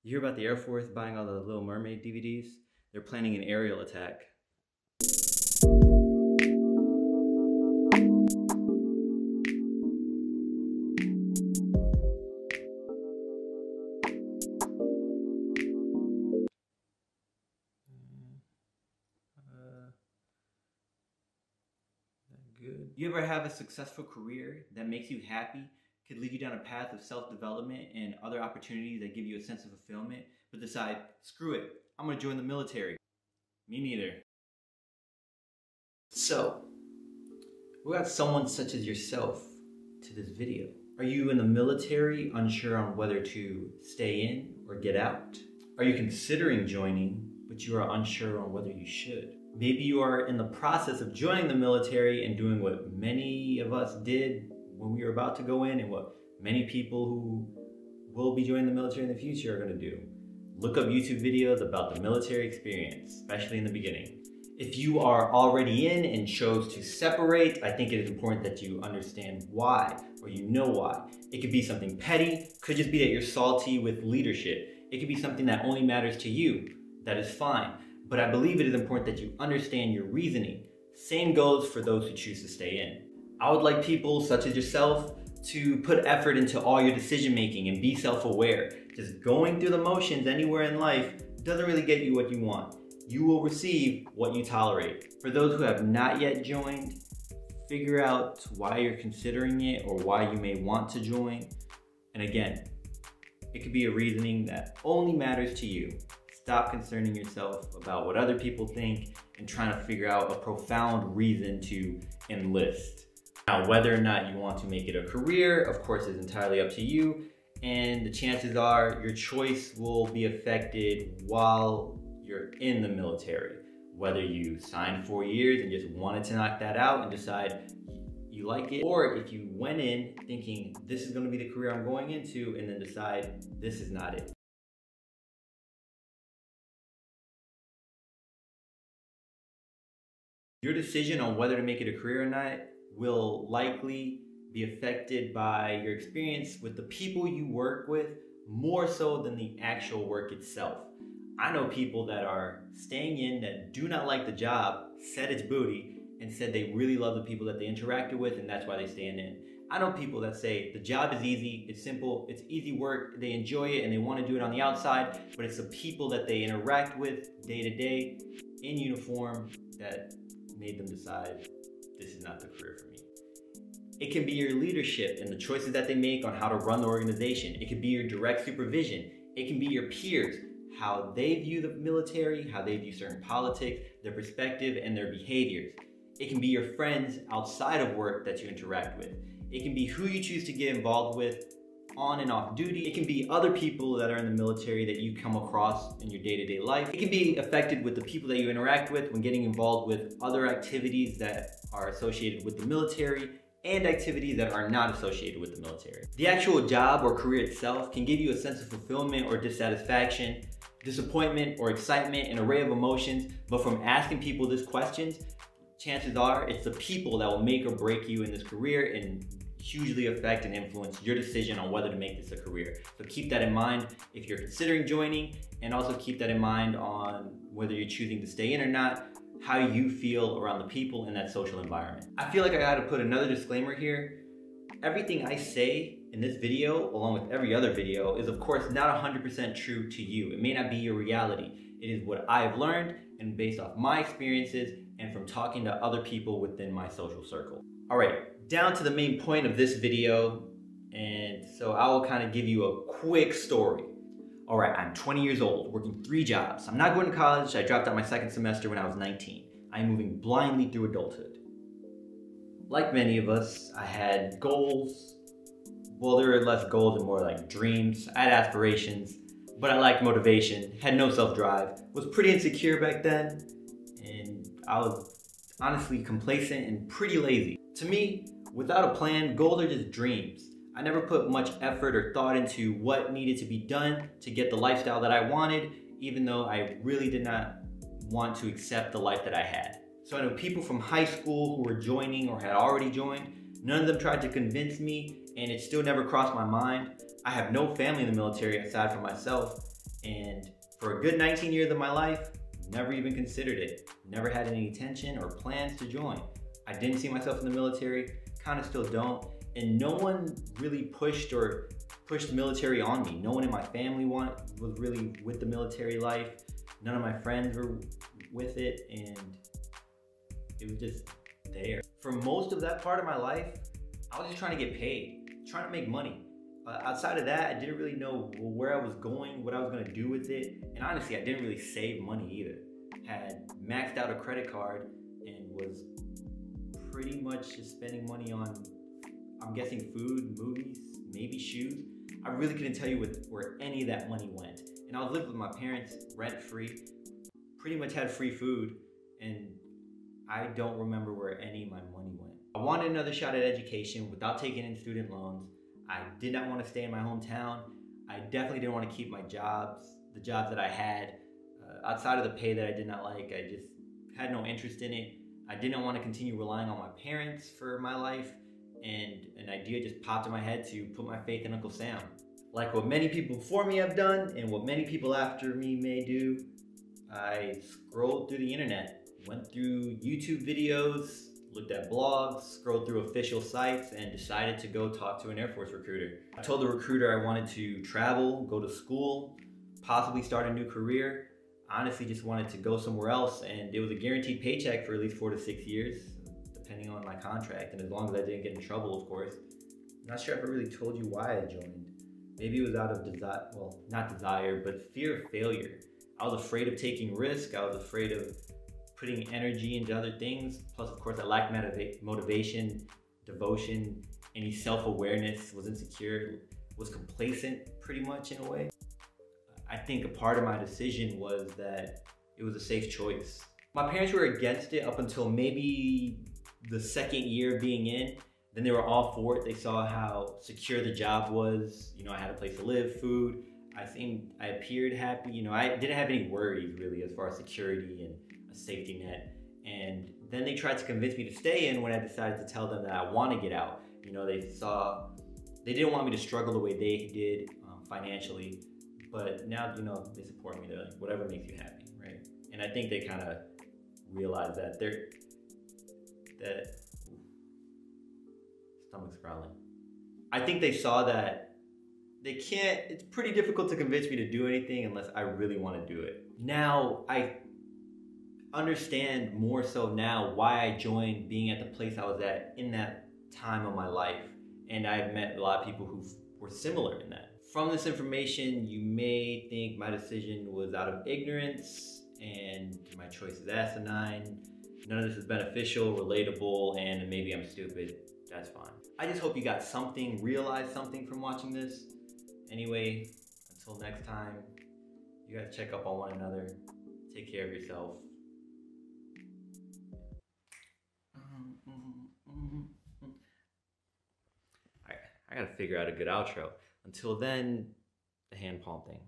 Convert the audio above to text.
You hear about the Air Force buying all the Little Mermaid DVDs? They're planning an aerial attack. Good. You ever have a successful career that makes you happy, could lead you down a path of self-development and other opportunities that give you a sense of fulfillment, but decide, screw it, I'm gonna join the military? Me neither. So, we got someone such as yourself to this video. Are you in the military, unsure on whether to stay in or get out? Are you considering joining, but you are unsure on whether you should? Maybe you are in the process of joining the military and doing what many of us did when we were about to go in, and what many people who will be joining the military in the future are going to do. Look up YouTube videos about the military experience, especially in the beginning. If you are already in and chose to separate, I think it is important that you understand why, or you know why. It could be something petty, could just be that you're salty with leadership. It could be something that only matters to you. That is fine. But I believe it is important that you understand your reasoning. Same goes for those who choose to stay in. I would like people such as yourself to put effort into all your decision making and be self-aware. Just going through the motions anywhere in life doesn't really get you what you want. You will receive what you tolerate. For those who have not yet joined, figure out why you're considering it or why you may want to join. And again, it could be a reasoning that only matters to you. Stop concerning yourself about what other people think and trying to figure out a profound reason to enlist. Now, whether or not you want to make it a career, of course, is entirely up to you. And the chances are your choice will be affected while you're in the military. Whether you signed 4 years and just wanted to knock that out and decide you like it, or if you went in thinking this is going to be the career I'm going into and then decide this is not it. Your decision on whether to make it a career or not will likely be affected by your experience with the people you work with, more so than the actual work itself. I know people that are staying in that do not like the job, said it's booty, and said they really love the people that they interacted with and that's why they stay in. I know people that say the job is easy, it's simple, it's easy work, they enjoy it and they want to do it on the outside, but it's the people that they interact with day to day in uniform that made them decide this is not the career for me. It can be your leadership and the choices that they make on how to run the organization. It could be your direct supervision. It can be your peers, how they view the military, how they view certain politics, their perspective and their behaviors. It can be your friends outside of work that you interact with. It can be who you choose to get involved with on and off duty. It can be other people that are in the military that you come across in your day-to-day life. It can be affected with the people that you interact with when getting involved with other activities that are associated with the military and activities that are not associated with the military. The actual job or career itself can give you a sense of fulfillment or dissatisfaction, disappointment or excitement, an array of emotions, but from asking people these questions, chances are it's the people that will make or break you in this career and hugely affect and influence your decision on whether to make this a career. So keep that in mind if you're considering joining, and also keep that in mind on whether you're choosing to stay in or not, how you feel around the people in that social environment. I feel like I gotta put another disclaimer here. Everything I say in this video, along with every other video, is of course not 100% true to you. It may not be your reality. It is what I've learned and based off my experiences and from talking to other people within my social circle. All right, down to the main point of this video, and so I will kind of give you a quick story. All right, I'm 20 years old, working 3 jobs. I'm not going to college. I dropped out my 2nd semester when I was 19. I'm moving blindly through adulthood. Like many of us, I had goals. Well, there were less goals and more like dreams. I had aspirations, but I lacked motivation, had no self-drive, was pretty insecure back then, and I was honestly complacent and pretty lazy. To me, without a plan, goals are just dreams. I never put much effort or thought into what needed to be done to get the lifestyle that I wanted, even though I really did not want to accept the life that I had. So I know people from high school who were joining or had already joined. None of them tried to convince me, and it still never crossed my mind. I have no family in the military aside from myself, And for a good 19 years of my life, never even considered it. Never had any intention or plans to join. I didn't see myself in the military, kind of still don't. And no one really pushed the military on me. No one in my family was really with the military life. None of my friends were with it, and it was just there. For most of that part of my life, I was just trying to get paid, trying to make money. Outside of that, I didn't really know where I was going, what I was gonna do with it. And honestly, I didn't really save money either. Had maxed out a credit card and was pretty much just spending money on, I'm guessing, food, movies, maybe shoes. I really couldn't tell you where any of that money went. And I was living with my parents, rent-free, pretty much had free food, and I don't remember where any of my money went. I wanted another shot at education without taking in student loans. I did not want to stay in my hometown. I definitely didn't want to keep my jobs, the jobs that I had. Outside of the pay that I did not like, I just had no interest in it. I didn't want to continue relying on my parents for my life, and an idea just popped in my head to put my faith in Uncle Sam. Like what many people before me have done, and what many people after me may do, I scrolled through the internet, went through YouTube videos, looked at blogs, scrolled through official sites, and decided to go talk to an Air Force recruiter. I told the recruiter I wanted to travel, go to school, possibly start a new career. Honestly, just wanted to go somewhere else, and it was a guaranteed paycheck for at least 4 to 6 years, depending on my contract, and as long as I didn't get in trouble, of course. I'm not sure if I really told you why I joined. Maybe it was out of desire, well, not desire, but fear of failure. I was afraid of taking risk. I was afraid of putting energy into other things. Plus, of course, I lacked motivation, devotion, any self-awareness, was insecure, was complacent pretty much in a way. I think a part of my decision was that it was a safe choice. My parents were against it up until maybe the second year being in. Then they were all for it. They saw how secure the job was. You know, I had a place to live, food. I appeared happy. You know, I didn't have any worries really as far as security and a safety net. And then they tried to convince me to stay in when I decided to tell them that I want to get out. You know, they didn't want me to struggle the way they did financially. But now, you know, they support me. They're like, whatever makes you happy, right? And I think they kind of realize that stomach's growling. I think they saw that it's pretty difficult to convince me to do anything unless I really want to do it. Now, I understand more so now why I joined being at the place I was at in that time of my life. And I've met a lot of people who were similar in that. From this information, you may think my decision was out of ignorance and my choice is asinine. None of this is beneficial, relatable, and maybe I'm stupid. That's fine. I just hope you got something, realized something from watching this. Anyway, until next time, you guys check up on one another. Take care of yourself. I gotta figure out a good outro. Until then, the hand palm thing.